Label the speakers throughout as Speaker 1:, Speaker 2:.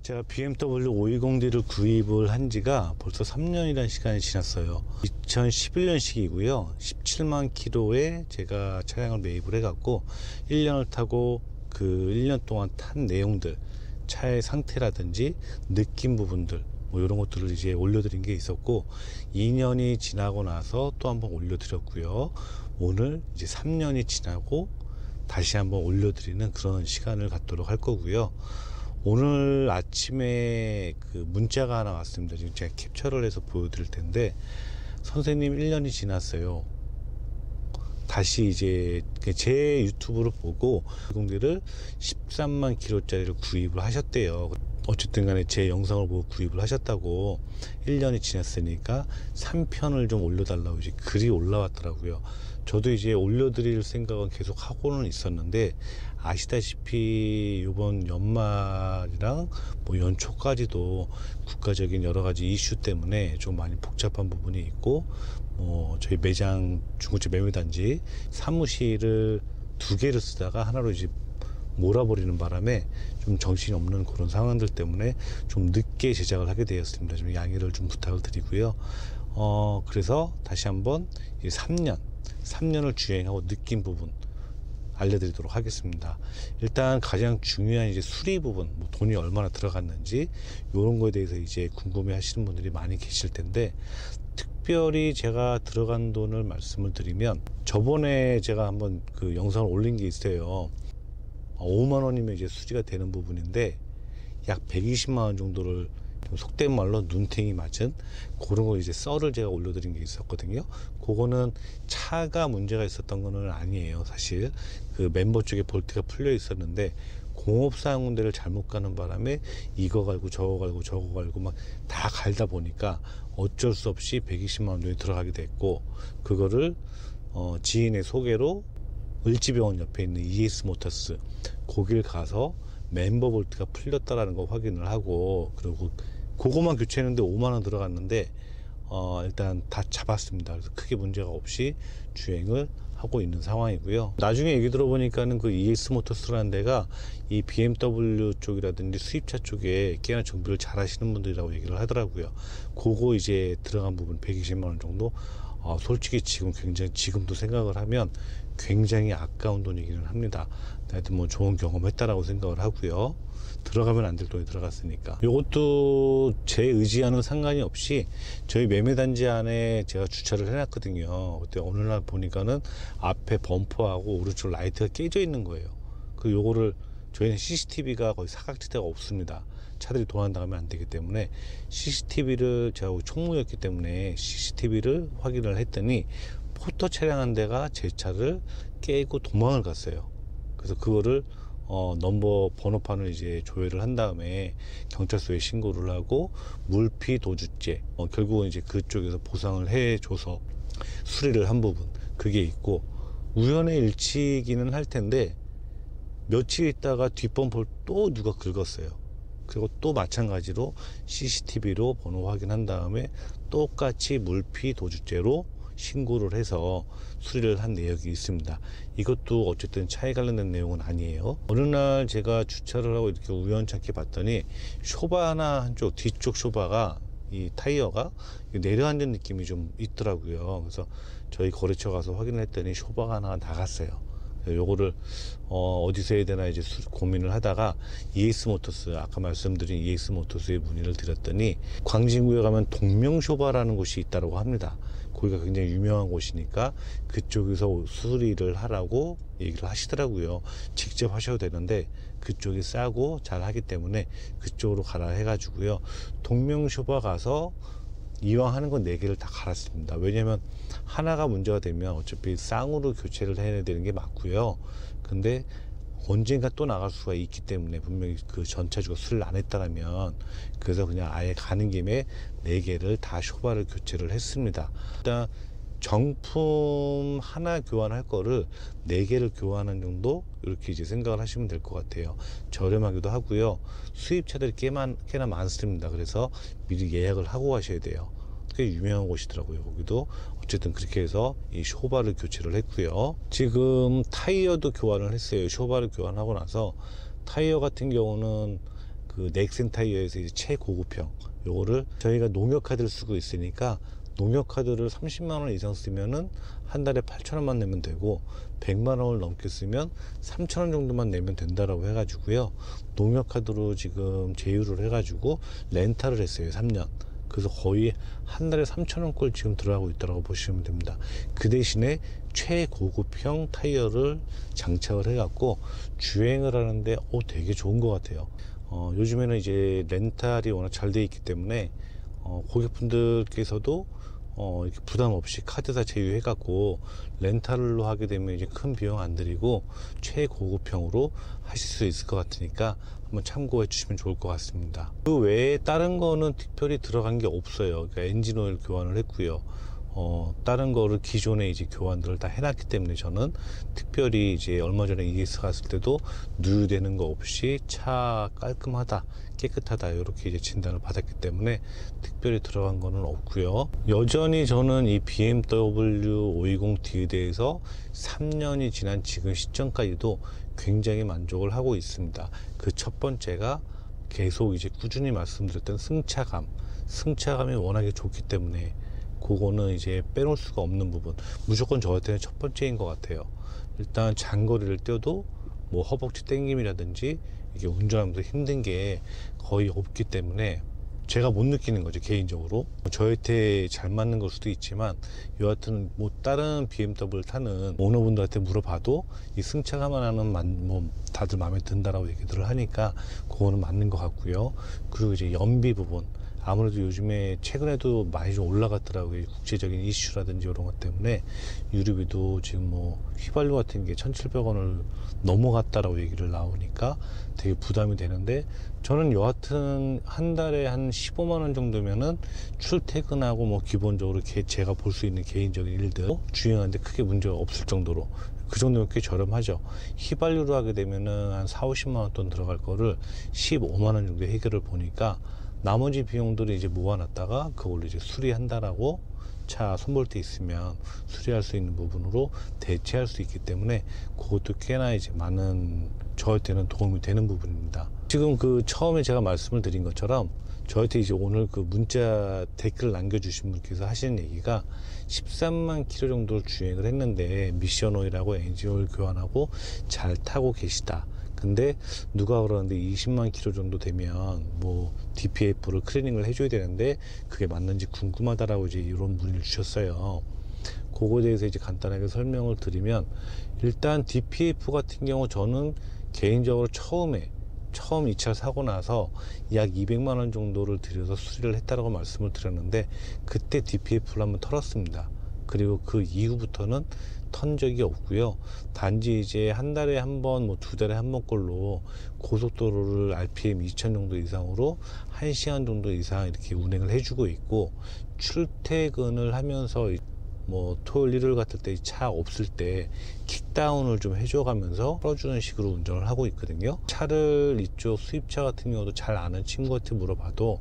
Speaker 1: 제가 BMW 520D를 구입을 한 지가 벌써 3년이라는 시간이 지났어요. 2011년식이고요. 17만 킬로에 제가 차량을 매입을 해갖고 1년을 타고 그 1년 동안 탄 내용들, 차의 상태라든지 느낌 부분들, 뭐 이런 것들을 이제 올려드린 게 있었고, 2년이 지나고 나서 또 한번 올려드렸고요. 오늘 이제 3년이 지나고 다시 한번 올려드리는 그런 시간을 갖도록 할 거고요. 오늘 아침에 그 문자가 하나 왔습니다. 지금 제가 캡처를 해서 보여드릴 텐데, 선생님 1년이 지났어요. 다시 이제 제 유튜브를 보고 공대를 13만 킬로짜리를 구입을 하셨대요. 어쨌든 간에 제 영상을 보고 구입을 하셨다고. 1년이 지났으니까 3편을 좀 올려달라고 이제 글이 올라왔더라고요. 저도 이제 올려드릴 생각은 계속 하고는 있었는데, 아시다시피 이번 연말이랑 뭐 연초까지도 국가적인 여러 가지 이슈 때문에 좀 많이 복잡한 부분이 있고, 저희 매장 중고차 매매단지 사무실을 2개를 쓰다가 하나로 이제 몰아버리는 바람에 좀 정신이 없는 그런 상황들 때문에 좀 늦게 제작을 하게 되었습니다. 좀 양해를 좀 부탁을 드리고요. 그래서 다시 한번 3년을 주행하고 느낀 부분 알려드리도록 하겠습니다. 일단 가장 중요한 이제 수리 부분, 뭐 돈이 얼마나 들어갔는지 이런 거에 대해서 이제 궁금해 하시는 분들이 많이 계실 텐데, 특별히 제가 들어간 돈을 말씀을 드리면, 저번에 제가 한번 그 영상을 올린 게 있어요. 5만 원이면 이제 수리가 되는 부분인데, 약 120만 원 정도를 속된 말로 눈탱이 맞은 그런 거 이제 썰을 제가 올려드린 게 있었거든요. 그거는 차가 문제가 있었던 거는 아니에요. 사실 그 멤버 쪽에 볼트가 풀려 있었는데, 공업사용대를 잘못 가는 바람에 이거 갈고 저거 갈고 저거 갈고 막 다 갈다 보니까 어쩔 수 없이 120만 원 돈이 들어가게 됐고, 그거를 지인의 소개로 을지병원 옆에 있는 ES 모터스 거길 가서 멤버 볼트가 풀렸다라는 거 확인을 하고, 그리고 그거만 교체했는데 5만 원 들어갔는데 일단 다 잡았습니다. 그래서 크게 문제가 없이 주행을 하고 있는 상황이고요. 나중에 얘기 들어보니까는 그 ES 모터스라는 데가 이 BMW 쪽이라든지 수입차 쪽에 꽤나 정비를 잘 하시는 분들이라고 얘기를 하더라고요. 그거 이제 들어간 부분 120만 원 정도, 솔직히 지금도 생각을 하면 굉장히 아까운 돈이기는 합니다. 하여튼 뭐 좋은 경험했다라고 생각을 하고요. 들어가면 안 될 돈이 들어갔으니까. 이것도 제 의지와는 상관이 없이 저희 매매단지 안에 제가 주차를 해놨거든요. 그때 어느 날 보니까는 앞에 범퍼하고 오른쪽 라이트가 깨져 있는 거예요. 요거를 저희는 CCTV가 거의 사각지대가 없습니다. 차들이 도난당하면 안 되기 때문에 CCTV를, 제가 총무였기 때문에 CCTV를 확인을 했더니 포터 차량 한 대가 제 차를 깨고 도망을 갔어요. 그래서 그거를 넘버 번호판을 이제 조회를 한 다음에 경찰서에 신고를 하고 물피 도주죄, 결국은 이제 그쪽에서 보상을 해줘서 수리를 한 부분, 그게 있고, 우연의 일치기는 할 텐데 며칠 있다가 뒷범퍼를 또 누가 긁었어요. 그리고 또 마찬가지로 CCTV로 번호 확인한 다음에 똑같이 물피 도주죄로 신고를 해서 수리를 한 내역이 있습니다. 이것도 어쨌든 차에 관련된 내용은 아니에요. 어느 날 제가 주차를 하고 이렇게 우연찮게 봤더니 쇼바 하나 한쪽, 뒤쪽 쇼바가, 이 타이어가 내려앉은 느낌이 좀 있더라고요. 그래서 저희 거래처 가서 확인을 했더니 쇼바가 하나 나갔어요. 요거를 어디서 해야 되나 이제 고민을 하다가 ES 모터스, 아까 말씀드린 ES 모터스에 문의를 드렸더니, 광진구에 가면 동명쇼바라는 곳이 있다고 합니다. 거기가 굉장히 유명한 곳이니까 그쪽에서 수리를 하라고 얘기를 하시더라고요. 직접 하셔도 되는데 그쪽이 싸고 잘 하기 때문에 그쪽으로 가라 해가지고요. 동명쇼바 가서 이왕 하는 건 4개를 다 갈았습니다. 왜냐면 하나가 문제가 되면 어차피 쌍으로 교체를 해야 되는 게 맞고요. 근데 언젠가 또 나갈 수가 있기 때문에, 분명히 그 전차주가 수리를 안 했다라면, 그래서 그냥 아예 가는 김에 4개를 다 쇼바를 교체를 했습니다. 일단 정품 하나 교환할 거를 4개를 교환하는 정도, 이렇게 이제 생각을 하시면 될 것 같아요. 저렴하기도 하고요. 수입차들이 꽤나 많습니다. 그래서 미리 예약을 하고 가셔야 돼요. 꽤 유명한 곳이더라고요. 거기도 어쨌든 그렇게 해서 이 쇼바를 교체를 했고요. 지금 타이어도 교환을 했어요. 쇼바를 교환하고 나서 타이어 같은 경우는 그 넥센 타이어에서 이제 최고급형 요거를 저희가 농협 카드를 쓰고 있으니까 농협 카드를 30만 원 이상 쓰면은 한 달에 8,000원만 내면 되고 100만 원을 넘게 쓰면 3,000원 정도만 내면 된다라고 해가지고요. 농협 카드로 지금 제휴를 해가지고 렌탈을 했어요. 3년. 그래서 거의 한 달에 3,000원 꼴 지금 들어가고 있다고 보시면 됩니다. 그 대신에 최고급형 타이어를 장착을 해갖고 주행을 하는데 되게 좋은 것 같아요. 요즘에는 이제 렌탈이 워낙 잘 돼 있기 때문에 고객분들께서도 이렇게 부담 없이 카드사 제휴해갖고 렌탈로 하게 되면 이제 큰 비용 안 들이고 최고급형으로 하실 수 있을 것 같으니까 한번 참고해 주시면 좋을 것 같습니다. 그 외에 다른 거는 특별히 들어간 게 없어요. 그러니까 엔진 오일 교환을 했고요. 다른 거를 기존에 이제 교환들을 다 해놨기 때문에 저는 특별히 이제 얼마 전에 ES 갔을 때도 누유되는 거 없이 차 깔끔하다, 깨끗하다 이렇게 이제 진단을 받았기 때문에 특별히 들어간 거는 없고요. 여전히 저는 이 BMW 520D에 대해서 3년이 지난 지금 시점까지도 굉장히 만족을 하고 있습니다. 그 첫 번째가 계속 이제 꾸준히 말씀드렸던 승차감이 워낙에 좋기 때문에 그거는 이제 빼놓을 수가 없는 부분, 무조건 저한테는 첫 번째인 것 같아요. 일단 장거리를 뛰어도 뭐 허벅지 땡김이라든지 이게 운전하면서 힘든 게 거의 없기 때문에 제가 못 느끼는 거죠, 개인적으로. 저한테 잘 맞는 걸 수도 있지만 여하튼 뭐 다른 BMW를 타는 오너분들한테 물어봐도 이 승차감 하나는 뭐 다들 마음에 든다라고 얘기들을 하니까 그거는 맞는 것 같고요. 그리고 이제 연비 부분, 아무래도 요즘에 최근에도 많이 좀 올라갔더라고요. 국제적인 이슈라든지 이런 것 때문에 유류비도 지금 뭐 휘발유 같은 게 1,700원을 넘어갔다라고 얘기를 나오니까 되게 부담이 되는데, 저는 여하튼 한 달에 한 15만 원 정도면은 출퇴근하고 뭐 기본적으로 제가 볼 수 있는 개인적인 일들 주행하는데 크게 문제가 없을 정도로, 그 정도면 꽤 저렴하죠. 휘발유로 하게 되면은 한 4, 50만 원 돈 들어갈 거를 15만 원 정도 해결을 보니까 나머지 비용들을 이제 모아놨다가 그걸로 이제 수리한다라고 차 손볼 때 있으면 수리할 수 있는 부분으로 대체할 수 있기 때문에 그것도 꽤나 이제 많은 저한테는 도움이 되는 부분입니다. 지금 그 처음에 제가 말씀을 드린 것처럼 저한테 이제 오늘 그 문자 댓글 남겨주신 분께서 하시는 얘기가 13만 킬로 정도를 주행을 했는데 미션 오일하고 엔진 오일 교환하고 잘 타고 계시다. 근데 누가 그러는데 20만 킬로 정도 되면 뭐 DPF를 클리닝을 해줘야 되는데 그게 맞는지 궁금하다라고 이제 이런 문의를 주셨어요. 그거에 대해서 이제 간단하게 설명을 드리면, 일단 DPF 같은 경우 저는 개인적으로 처음 이 차 사고 나서 약 200만 원 정도를 들여서 수리를 했다라고 말씀을 드렸는데 그때 DPF를 한번 털었습니다. 그리고 그 이후부터는 턴 적이 없고요. 단지 이제 한 달에 한 번, 뭐 두 달에 한 번꼴로 고속도로를 RPM 2000 정도 이상으로 1시간 정도 이상 이렇게 운행을 해주고 있고, 출퇴근을 하면서 뭐 토요일 일요일 같을 때 차 없을 때 킥다운을 좀 해줘가면서 풀어주는 식으로 운전을 하고 있거든요. 차를 이쪽 수입차 같은 경우도 잘 아는 친구한테 물어봐도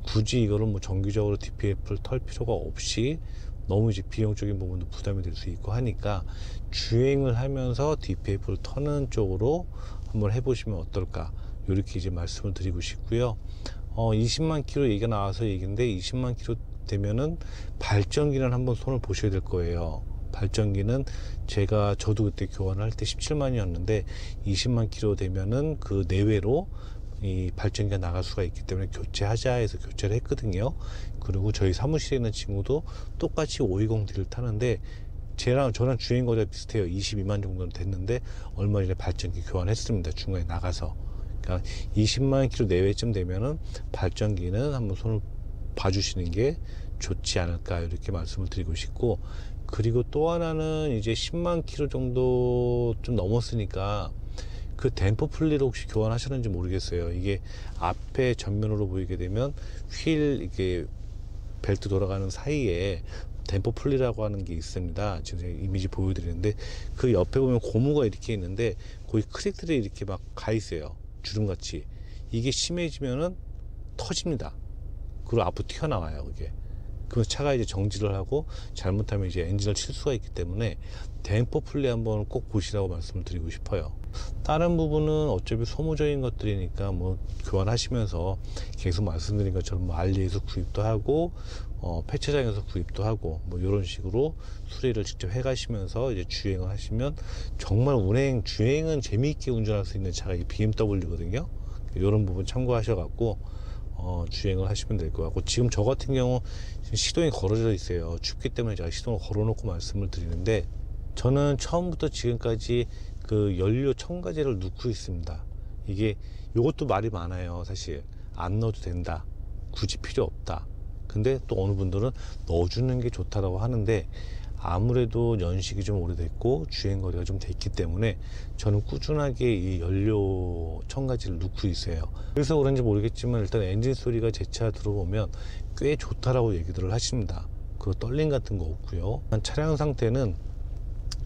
Speaker 1: 굳이 이거를 뭐 정기적으로 DPF를 털 필요가 없이 너무 이제 비용적인 부분도 부담이 될 수 있고 하니까 주행을 하면서 DPF를 터는 쪽으로 한번 해보시면 어떨까, 이렇게 이제 말씀을 드리고 싶고요. 20만 킬로 얘기가 나와서 얘기인데 20만 킬로 되면은 발전기는 한번 손을 보셔야 될 거예요. 발전기는 저도 그때 교환을 할 때 17만이었는데 20만 킬로 되면은 그 내외로 이 발전기가 나갈 수가 있기 때문에 교체하자 해서 교체를 했거든요. 그리고 저희 사무실에 있는 친구도 똑같이 520D를 타는데 저랑 주행 거리가 비슷해요. 22만 정도는 됐는데 얼마 전에 발전기 교환했습니다. 중간에 나가서. 그러니까 20만 킬로 내외쯤 되면은 발전기는 한번 손을 봐주시는 게 좋지 않을까, 이렇게 말씀을 드리고 싶고, 그리고 또 하나는 이제 10만 킬로 정도 좀 넘었으니까 그 댐퍼 풀리를 혹시 교환하셨는지 모르겠어요. 이게 앞에 전면으로 보이게 되면 휠 이게 벨트 돌아가는 사이에 댐퍼 풀리라고 하는 게 있습니다. 지금 제가 이미지 보여드리는데 그 옆에 보면 고무가 이렇게 있는데 거기 크랙들이 이렇게 막 가 있어요. 주름같이. 이게 심해지면은 터집니다. 그리고 앞으로 튀어나와요. 그 차가 이제 정지를 하고 잘못하면 이제 엔진을 칠 수가 있기 때문에 댐퍼 플레이 한번 꼭 보시라고 말씀을 드리고 싶어요. 다른 부분은 어차피 소모적인 것들이니까 뭐 교환하시면서 계속 말씀드린 것처럼 뭐 알리에서 구입도 하고 폐차장에서 구입도 하고 뭐 이런 식으로 수리를 직접 해 가시면서 이제 주행을 하시면 정말 주행은 재미있게 운전할 수 있는 차가 이 BMW거든요. 이런 부분 참고하셔 갖고 주행을 하시면 될 것 같고, 지금 저 같은 경우 지금 시동이 걸어져 있어요. 춥기 때문에 제가 시동을 걸어 놓고 말씀을 드리는데, 저는 처음부터 지금까지 그 연료 첨가제를 넣고 있습니다. 이게 요것도 말이 많아요. 사실 안 넣어도 된다, 굳이 필요 없다. 근데 또 어느 분들은 넣어주는 게 좋다라고 하는데, 아무래도 연식이 좀 오래됐고 주행거리가 좀 됐기 때문에 저는 꾸준하게 이 연료 첨가제를 넣고 있어요. 그래서 그런지 모르겠지만 일단 엔진 소리가 제 차 들어보면 꽤 좋다라고 얘기들을 하십니다. 그 떨림 같은 거 없고요. 차량 상태는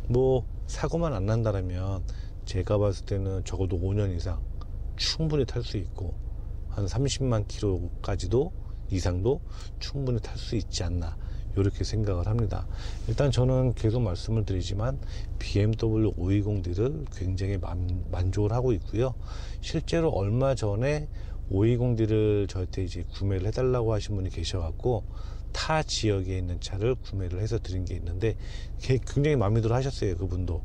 Speaker 1: 뭐 사고만 안 난다라면 제가 봤을 때는 적어도 5년 이상 충분히 탈 수 있고, 한 30만 킬로까지도 이상도 충분히 탈 수 있지 않나, 이렇게 생각을 합니다. 일단 저는 계속 말씀을 드리지만 BMW 520D를 굉장히 만족을 하고 있고요. 실제로 얼마 전에 520D를 저한테 이제 구매를 해달라고 하신 분이 계셔갖고 타 지역에 있는 차를 구매를 해서 드린 게 있는데 굉장히 마음에 들어 하셨어요. 그분도.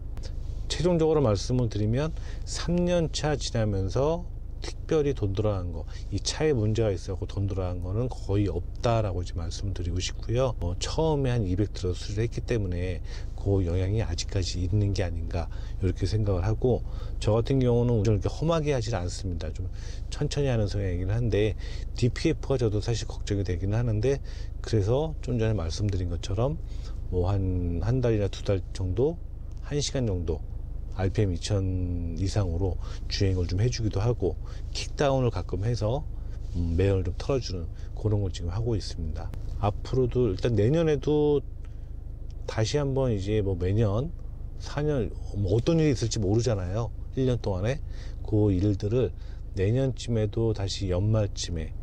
Speaker 1: 최종적으로 말씀을 드리면 3년차 지나면서 특별히 돈 들어간 거, 이 차에 문제가 있어서 돈 들어간 거는 거의 없다라고 이제 말씀드리고 싶고요. 처음에 한 200 들어서 수리를 했기 때문에 그 영향이 아직까지 있는 게 아닌가, 이렇게 생각을 하고, 저 같은 경우는 운전을 이렇게 험하게 하질 않습니다. 좀 천천히 하는 성향이긴 한데 DPF가 저도 사실 걱정이 되기는 하는데, 그래서 좀 전에 말씀드린 것처럼 뭐 한 달이나 2달 정도, 1시간 정도 RPM 2000 이상으로 주행을 좀 해주기도 하고, 킥다운을 가끔 해서 매연을 좀 털어주는 그런 걸 지금 하고 있습니다. 앞으로도 일단 내년에도 다시 한번 이제 뭐 매년 4년 뭐 어떤 일이 있을지 모르잖아요. 1년 동안에 그 일들을 내년쯤에도 다시 연말쯤에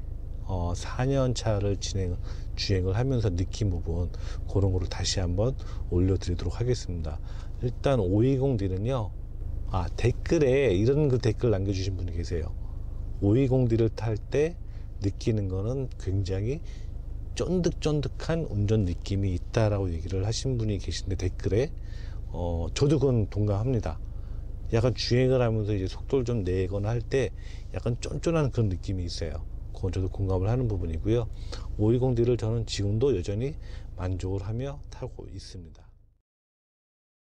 Speaker 1: 4년 차를 주행을 하면서 느낀 부분, 그런 거를 다시 한번 올려드리도록 하겠습니다. 일단 520D는요, 댓글에 이런 그 댓글 남겨주신 분이 계세요. 520D를 탈 때 느끼는 거는 굉장히 쫀득쫀득한 운전 느낌이 있다라고 얘기를 하신 분이 계신데, 댓글에 저도 그건 동감합니다. 약간 주행을 하면서 이제 속도를 좀 내거나 할 때 약간 쫀쫀한 그런 느낌이 있어요. 그건 저도 공감을 하는 부분이고요. 520D를 저는 지금도 여전히 만족을 하며 타고 있습니다.